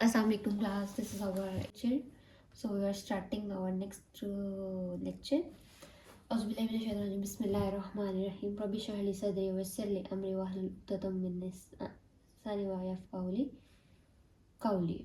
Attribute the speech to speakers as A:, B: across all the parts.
A: Assalamu alaikum class, this is our lecture. So we are starting our next lecture. Auzubillahi Bismillahirrahmanirrahim. Rabbi shrah li sadri wa yassir li amri wahlul 'uqdatam min lisani yafqahu qawli.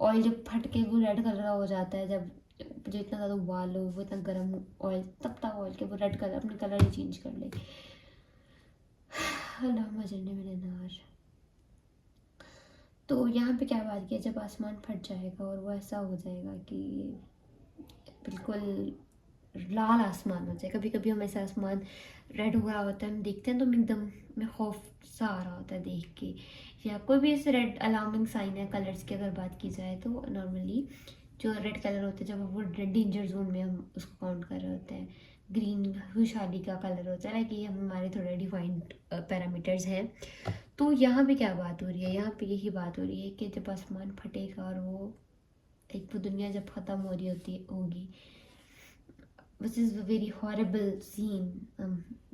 A: Oil جب پھٹ کے وہ red colour کا ہو جاتا ہے، جب جو اتنا زیادہ ابال ہو، وہ اتنا گرم آئل، تب تک آئل کے وہ ریڈ کلر اپنے کلر ہی چینج کر لے. اللہم اجرنی من النار. تو یہاں پہ کیا بات کیا، جب آسمان پھٹ جائے گا اور وہ ایسا ہو جائے گا کہ بالکل لال آسمان ہو جائے. کبھی کبھی ہم ایسا آسمان ریڈ ہو رہا ہوتا ہے، ہم دیکھتے ہیں تو ایک دم میں خوف سا آ رہا ہوتا ہے دیکھ کے. یا کوئی بھی ایسے ریڈ الارمنگ سائن ہے کلرس کی اگر بات کی جائے تو نارملی جو ریڈ کلر ہوتے ہیں جب وہ ڈینجر زون میں ہم اس کو کاؤنٹ کر رہے ہوتے ہیں. گرین خوشحالی کا کلر ہوتا ہے، لائک یہ ہمارے تھوڑے ڈیفائنڈ پیرامیٹرز ہیں. تو یہاں پہ کیا بات ہو رہی ہے، یہاں پہ یہی بات ہو رہی ہے کہ جب آسمان پھٹے گا اور وہ ایک وہ دنیا جب ختم ہو رہی ہوگی، which is a very horrible scene.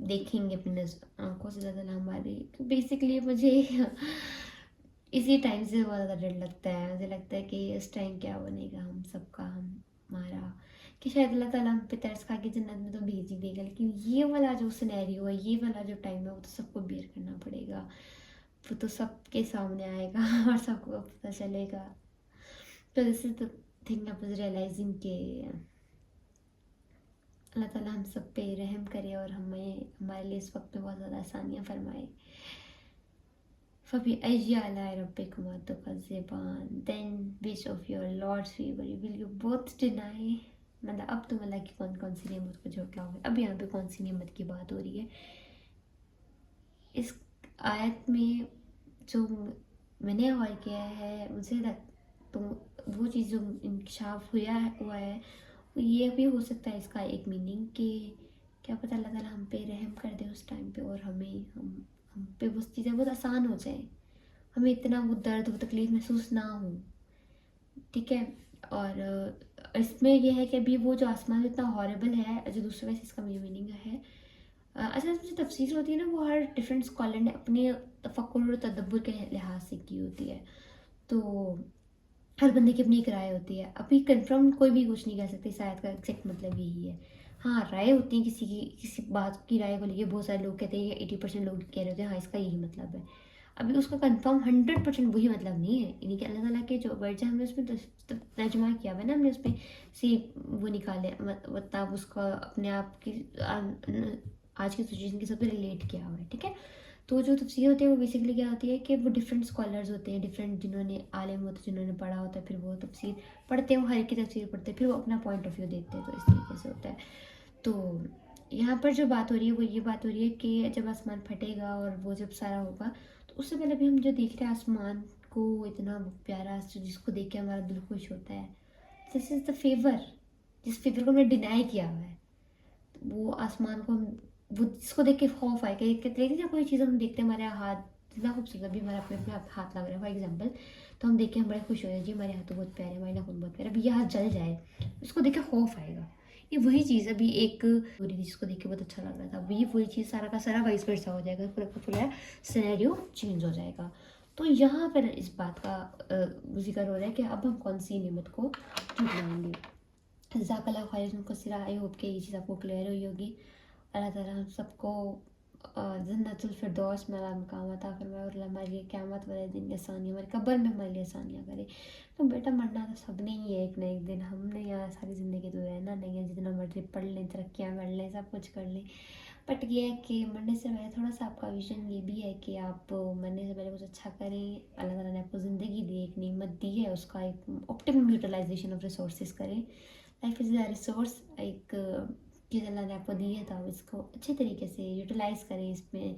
A: دیکھیں گے اپنے آنکھوں سے زیادہ ہمارے. بیسکلی مجھے اسی ٹائم سے بہت زیادہ ڈر لگتا ہے. مجھے لگتا ہے کہ اس ٹائم کیا بنے گا ہم سب کا، ہمارا، کہ شاید اللہ تعالیٰ ہم پہ ترس کھا کے جنت میں تو بھیج ہی دے گا، لیکن یہ والا جو سینیریو ہے، یہ والا جو ٹائم ہے، وہ تو سب کو بیئر کرنا پڑے گا. وہ تو سب کے سامنے آئے گا اور سب کو پتہ چلے گا. تو this is the thing I was realising کہ اللہ تعالیٰ ہم سب پہ رحم کرے اور ہمارے لیے اس وقت میں بہت زیادہ آسانیاں فرمائے. فَبِأَيِّ آلَاءِ رَبِّكُمَا تُكَذِّبَانِ then which of your lord's favor will you both deny. مطلب اب تم اللہ کی کون کون سی نعمت کو جھٹلاؤ گے. اب یہاں پہ کون سی نعمت کی بات ہو رہی ہے اس آیت میں. جو میں نے غور کیا ہے، مجھے تو وہ چیز جو انکشاف ہوا ہے یہ بھی ہو سکتا ہے اس کا ایک میننگ کہ کیا پتہ اللہ تعالیٰ ہم پہ رحم کر دے اس ٹائم پہ، اور ہم پہ وہ چیزیں بہت آسان ہو جائیں، ہمیں اتنا وہ درد و تکلیف محسوس نہ ہو. ٹھیک ہے. اور اس میں یہ ہے کہ ابھی وہ جو آسمان اتنا ہاربل ہے، جو دوسرے ویسے اس کا میننگ ہے. اصل میں جو تفسیر ہوتی ہے نا، وہ ہر ڈفرینٹ اسکالر نے اپنے تفکر اور تدبر کے لحاظ سے کی ہوتی ہے. تو ہر بندے کی اپنی ایک رائے ہوتی ہے. ابھی کنفرم کوئی بھی کچھ نہیں کہہ سکتے اس آیت کا ایگزیکٹ مطلب یہی ہے. ہاں رائے ہوتی ہیں کسی بات کی رائے کو لے کے بہت سارے لوگ کہتے ہیں، یا 80% لوگ کہہ رہے ہوتے ہیں ہاں اس کا یہی مطلب ہے. ابھی اس کا کنفرم 100% وہی مطلب نہیں ہے. یعنی کہ اللہ تعالیٰ کے جو ورڈز ہیں ہم نے اس میں ترجمہ کیا ہوا ہے نا، ہم نے اس میں سے وہ نکالے، مطلب اس کا اپنے آپ کی آج کی سچویشن کے ساتھ ریلیٹ کیا ہوا ہے. ٹھیک ہے. تو جو تفسیر ہوتی ہے وہ بیسکلی کیا ہوتی ہے کہ وہ ڈفرینٹ اسکالرز ہوتے ہیں، ڈفرینٹ جنہوں نے عالم ہوتے ہیں، جنہوں نے پڑھا ہوتا ہے، پھر وہ تفسیر پڑھتے ہیں، وہ ہر ایک کی تفسیر پڑھتے ہیں، پھر وہ اپنا پوائنٹ آف ویو دیتے ہیں. تو اس طریقے سے ہوتا ہے. تو یہاں پر جو بات ہو رہی ہے وہ یہ بات ہو رہی ہے کہ جب آسمان پھٹے گا اور وہ جب سارا ہوگا، تو اس سے پہلے بھی ہم جو دیکھ رہے ہیں آسمان کو، اتنا پیارا جس کو دیکھ کے ہمارا دل خوش ہوتا ہے. دس از دا فیور، جس فیور کو ہم نے ڈینائی کیا ہوا ہے. وہ آسمان کو ہم، وہ جس کو دیکھ کے خوف آئے کہ کہتے ہیں کوئی چیز ہم دیکھتے ہیں ہمارے ہاتھ اتنا خوبصورت، ابھی ہمارا اپنے ہاتھ لگ رہا ہے فار ایگزامپل، تو ہم دیکھ کے ہم بڑے خوش ہو جائیں، جی ہمارے ہاتھ تو بہت پیارے، ہمارے ناخن بہت پیارے. ابھی یہ ہاتھ جل جائے، اس کو دیکھ کے خوف آئے گا. یہ وہی چیز ابھی ایک ہو رہی تھی جس کو دیکھ کے بہت اچھا لگ رہا تھا. ابھی وہی چیز سارا کا سارا وائس ورسا ہو جائے گا، پورا کا پورا سینیریو چینج ہو جائے گا. تو یہاں پر اس بات کا ذکر ہو رہا ہے کہ اب ہم کون سی نعمت کو جھٹلائیں گے. جزاک اللہ خیر مقصرہ. آئی ہوپ کہ یہ چیز آپ کو کلیئر ہوئی ہوگی. اللہ تعالیٰ ہم سب کو جنت الفردوس میں اللہ مقام عطا فرمائے، اور اللہ ہمارے لیے قیامت والے دن آسانی، ہمارے قبر میں ہمارے لیے آسانیاں کرے. تو بیٹا مرنا تو سب نے ہی ہے ایک نہ ایک دن. ہم نے یہاں ساری زندگی تو رہنا نہیں ہے، جتنا مرضی پڑھ لیں، ترقیاں کر لیں، سب کچھ کر لیں، بٹ یہ ہے کہ مرنے سے پہلے تھوڑا سا آپ کا ویژن یہ بھی ہے کہ آپ مرنے سے پہلے کچھ اچھا کریں. اللہ تعالیٰ نے آپ کو زندگی دی، ایک نعمت دی ہے، اس کا ایک آپٹیمم یوٹیلائزیشن آف ریسورسز کریں. لائف از اے ریسورس، ایک چیز اللہ نے آپ کو دی ہے، تو آپ اس کو اچھے طریقے سے یوٹیلائز کریں. اس میں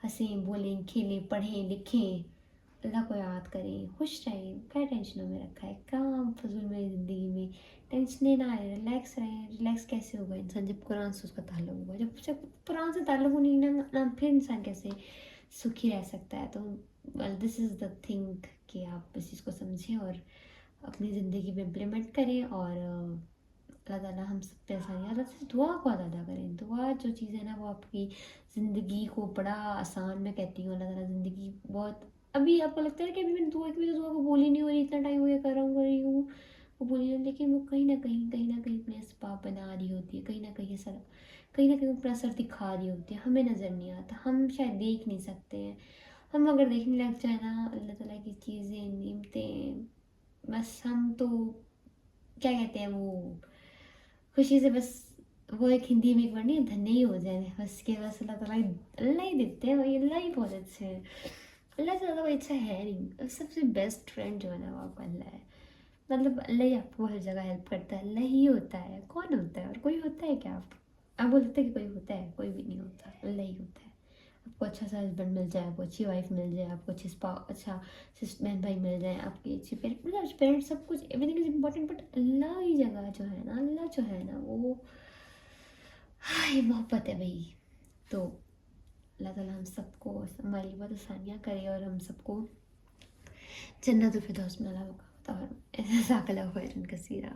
A: ہنسیں، بولیں، کھیلیں، پڑھیں، لکھیں، اللہ کو یاد کریں، خوش رہیں. کیا ٹینشنوں میں رکھا ہے کام فضول میں زندگی میں، ٹینشنیں نہ آئے، ریلیکس رہیں. ریلیکس کیسے ہوگا انسان؟ جب قرآن سے اس کا تعلق ہوگا. جب قرآن سے تعلق ہونے نا، پھر انسان کیسے سکھی رہ سکتا ہے؟ تو دس از دا تھنگ کہ آپ اس چیز کو سمجھیں اور اپنی زندگی میں امپلیمنٹ کریں. اور اللہ تعالیٰ ہم سب پہ آسانی، اللہ سے دعا کو ادا کریں. دعا جو چیز ہے نا، وہ آپ کی زندگی کو بڑا آسان، میں کہتی ہوں اللہ تعالیٰ زندگی بہت. ابھی آپ کو لگتا ہے کہ ابھی میں نے دعا کی، تو دعا کو بول ہی نہیں ہو رہی، اتنا ٹائم ہو گیا کر رہی ہوں وہ بولی نہیں، لیکن وہ کہیں نہ کہیں اپنے اسباب بنا رہی ہوتی ہے، کہیں نہ کہیں اپنا اثر دکھا رہی ہوتی ہے. ہمیں نظر نہیں آتا، ہم شاید دیکھ نہیں سکتے ہیں. ہم اگر دیکھنے لگ جائیں نا اللہ تعالیٰ کی چیزیں، نعمتیں، بس ہم تو کیا کہتے ہیں وہ خوشی سے بس وہ ایک ہندی میں ایک ورڈ نہیں دھنے ہی ہو جائے بس کہ بس اللہ تعالیٰ اللہ ہی دیتے ہیں وہی اللہ ہی بہت اچھے ہیں. اللہ سے زیادہ کوئی اچھا ہے نہیں. سب سے بیسٹ فرینڈ جو ہے نا وہ آپ کا اللہ ہے. مطلب اللہ ہی آپ کو ہر جگہ ہیلپ کرتا ہے. اللہ ہی ہوتا ہے. کون ہوتا ہے اور کوئی ہوتا ہے کیا؟ آپ بولتے کہ کوئی ہوتا ہے؟ کوئی بھی نہیں ہوتا. اللہ ہی ہوتا ہے. آپ کو اچھا سا ہسبینڈ مل جائے, آپ کو اچھی وائف مل جائے, آپ کو اچھا بہن بھائی مل جائیں, آپ کی اچھی پیرنٹ سب کچھ everything is important. But اللہ کی جگہ جو ہے نا, اللہ جو ہے نا وہ یہ محبت ہے بھائی. تو اللہ تعالیٰ ہم سب کو ہماری بہت آسانیاں کرے اور ہم سب کو جنت الفردوس میں اللہ کا. اور جزاک اللہ خیرا کثیرا.